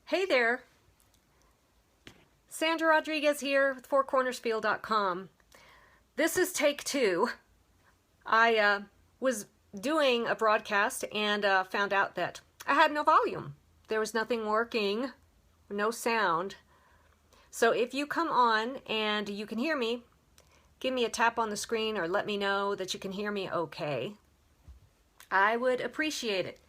Hey there, Sandra Rodriguez here with fourcornersfield.com. This is take two. I was doing a broadcast and found out that I had no volume. There was nothing working, no sound. So if you come on and you can hear me, give me a tap on the screen or let me know that you can hear me okay. I would appreciate it.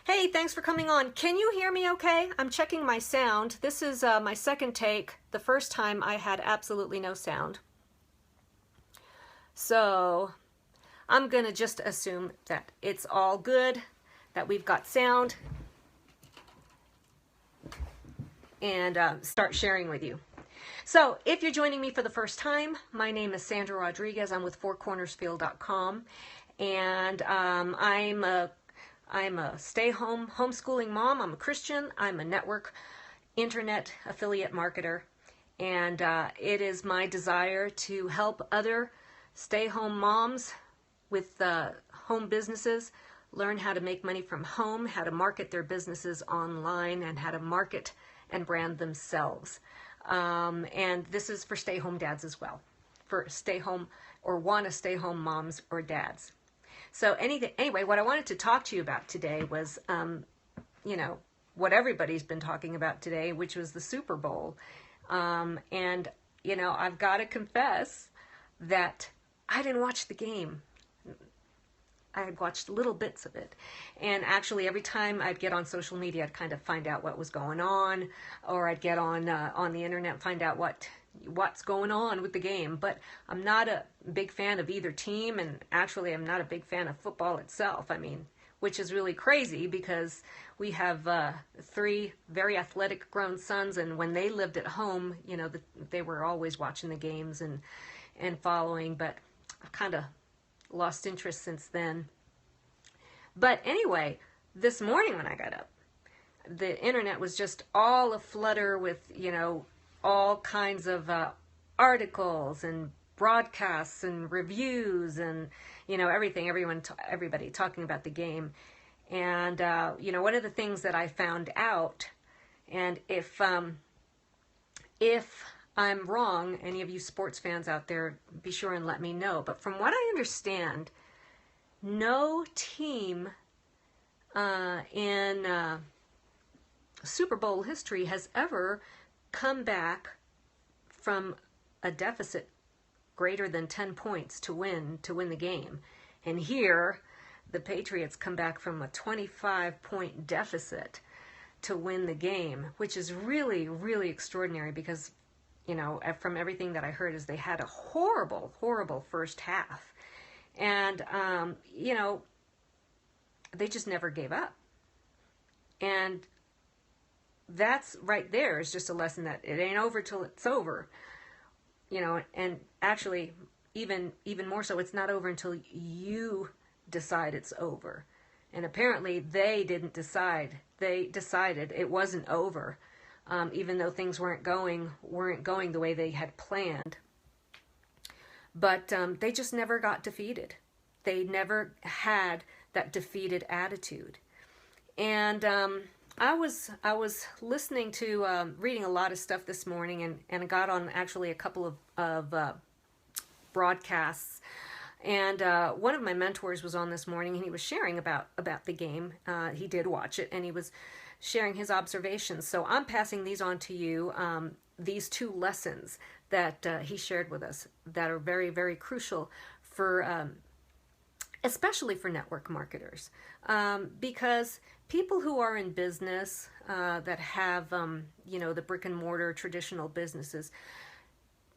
Hey, thanks for coming on. Can you hear me okay? I'm checking my sound. This is my second take. The first time I had absolutely no sound. So I'm going to just assume that it's all good, that we've got sound, and start sharing with you. So if you're joining me for the first time, my name is Sandra Rodriguez. I'm with fourcornersfield.com, and I'm a stay-home homeschooling mom. I'm a Christian. I'm a network internet affiliate marketer, and it is my desire to help other stay-home moms with home businesses learn how to make money from home, how to market their businesses online, and how to market and brand themselves. And this is for stay-home dads as well, for stay-home or want to stay-home moms or dads. So anyway, what I wanted to talk to you about today was, what everybody's been talking about today, which was the Super Bowl. And, I've got to confess that I didn't watch the game. I had watched little bits of it. And actually, every time I'd get on social media, I'd kind of find out what was going on, or I'd get on the internet and find out what's going on with the game. But I'm not a big fan of either team, and actually I'm not a big fan of football itself. Which is really crazy because we have three very athletic grown sons, and when they lived at home, they were always watching the games and following, but I've kind of lost interest since then. But anyway, this morning when I got up, the internet was just all aflutter with, all kinds of articles and broadcasts and reviews and, everything, everybody talking about the game. And, one of the things that I found out, and if I'm wrong, any of you sports fans out there, be sure and let me know. But from what I understand, no team in Super Bowl history has ever come back from a deficit greater than 10 points to win the game. And here, the Patriots come back from a 25-point deficit to win the game, which is really, really extraordinary because, from everything that I heard, is they had a horrible, horrible first half. And, they just never gave up. And that's right there is just a lesson that it ain't over till it's over. And actually, even more so, it's not over until you decide it's over. And apparently they didn't decide. They decided it wasn't over, even though things weren't going the way they had planned. But they just never got defeated. They never had that defeated attitude. And I was listening to, reading a lot of stuff this morning, and I got on actually a couple of broadcasts. And one of my mentors was on this morning, and he was sharing about the game. He did watch it, and he was sharing his observations. So I'm passing these on to you, these two lessons that he shared with us that are very, very crucial for, especially for network marketers, because people who are in business that have, the brick and mortar traditional businesses,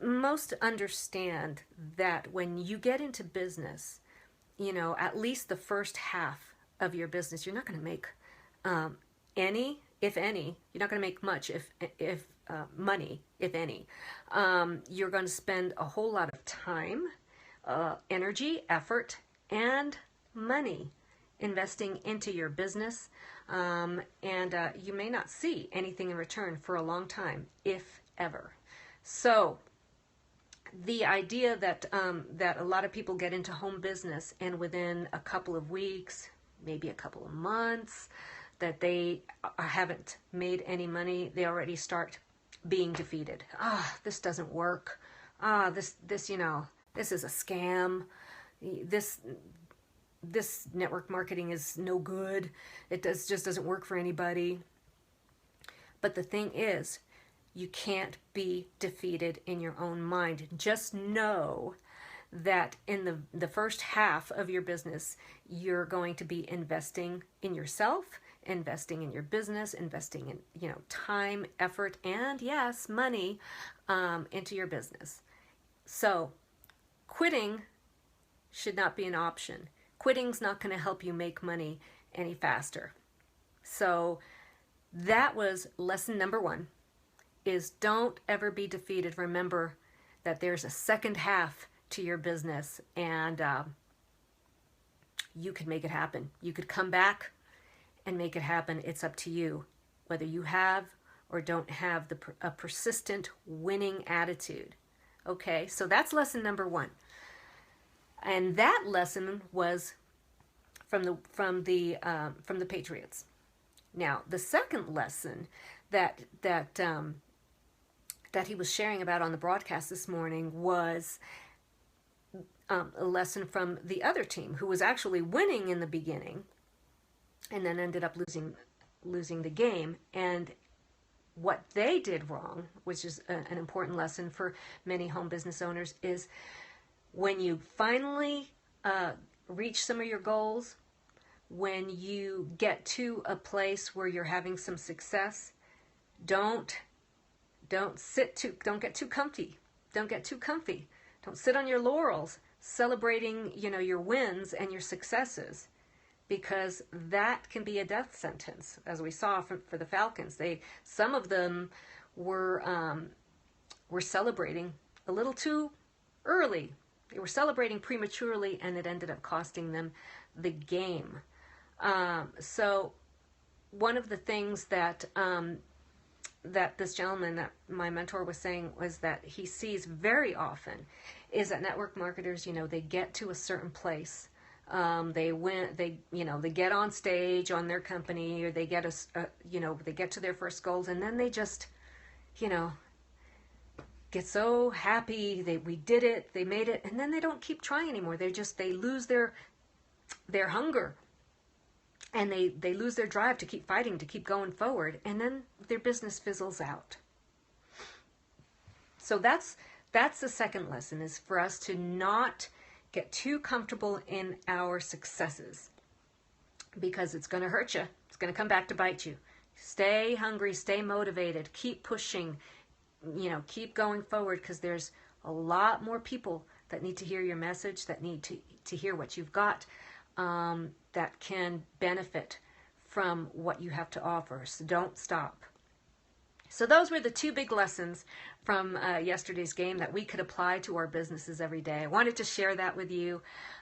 most understand that when you get into business, at least the first half of your business, you're not going to make any, if any. You're not going to make much, if money, if any. You're going to spend a whole lot of time, energy, effort, and money investing into your business, and you may not see anything in return for a long time, if ever. So the idea that that a lot of people get into home business and within a couple of weeks, maybe a couple of months, that they haven't made any money, they already start being defeated. This doesn't work. This this is a scam. This network marketing is no good. It just doesn't work for anybody. But the thing is, you can't be defeated in your own mind. Just know that in the first half of your business, you're going to be investing in yourself, investing in your business, investing in time, effort, and yes, money into your business. So quitting should not be an option. Quitting's not going to help you make money any faster. So that was lesson number 1, is don't ever be defeated. Remember that there's a second half to your business, and you could make it happen. You could come back and make it happen. It's up to you whether you have or don't have a persistent winning attitude. Okay, so that's lesson number 1. And that lesson was from the Patriots. Now, the second lesson that he was sharing about on the broadcast this morning was a lesson from the other team, who was actually winning in the beginning and then ended up losing the game. And what they did wrong, which is an important lesson for many home business owners, is when you finally reach some of your goals, when you get to a place where you're having some success, don't get too comfy. Don't get too comfy. Don't sit on your laurels celebrating, your wins and your successes, because that can be a death sentence, as we saw for the Falcons. Some of them were celebrating a little too early. They were celebrating prematurely, and it ended up costing them the game. So one of the things that this gentleman, that my mentor, was saying was that he sees very often is that network marketers, they get to a certain place. They get on stage on their company, or they get they get to their first goals, and then they just, get so happy we did it, they made it, and then they don't keep trying anymore. They lose their hunger, and they lose their drive to keep fighting, to keep going forward, and then their business fizzles out. So that's the second lesson, is for us to not get too comfortable in our successes, because it's going to hurt you. It's going to come back to bite you. Stay hungry, stay motivated, keep pushing, keep going forward, because there's a lot more people that need to hear your message, that need to hear what you've got, that can benefit from what you have to offer. So don't stop. So those were the 2 big lessons from yesterday's game that we could apply to our businesses every day. I wanted to share that with you.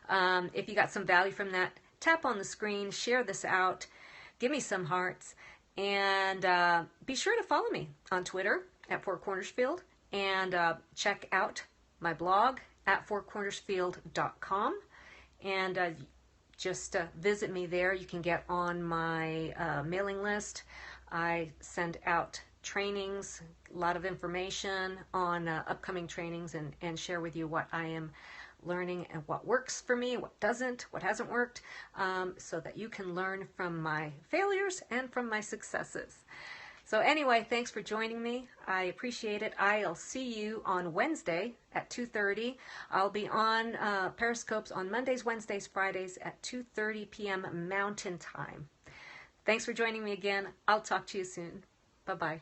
If you got some value from that, tap on the screen, share this out, give me some hearts, and be sure to follow me on Twitter at fourcornersfield, and check out my blog at fourcornersfield.com, and just visit me there. You can get on my mailing list. I send out trainings, a lot of information on upcoming trainings, and share with you what I am learning and what works for me, what doesn't, what hasn't worked, so that you can learn from my failures and from my successes. So anyway, thanks for joining me. I appreciate it. I'll see you on Wednesday at 2:30. I'll be on Periscopes on Mondays, Wednesdays, Fridays at 2:30 p.m. Mountain Time. Thanks for joining me again. I'll talk to you soon. Bye-bye.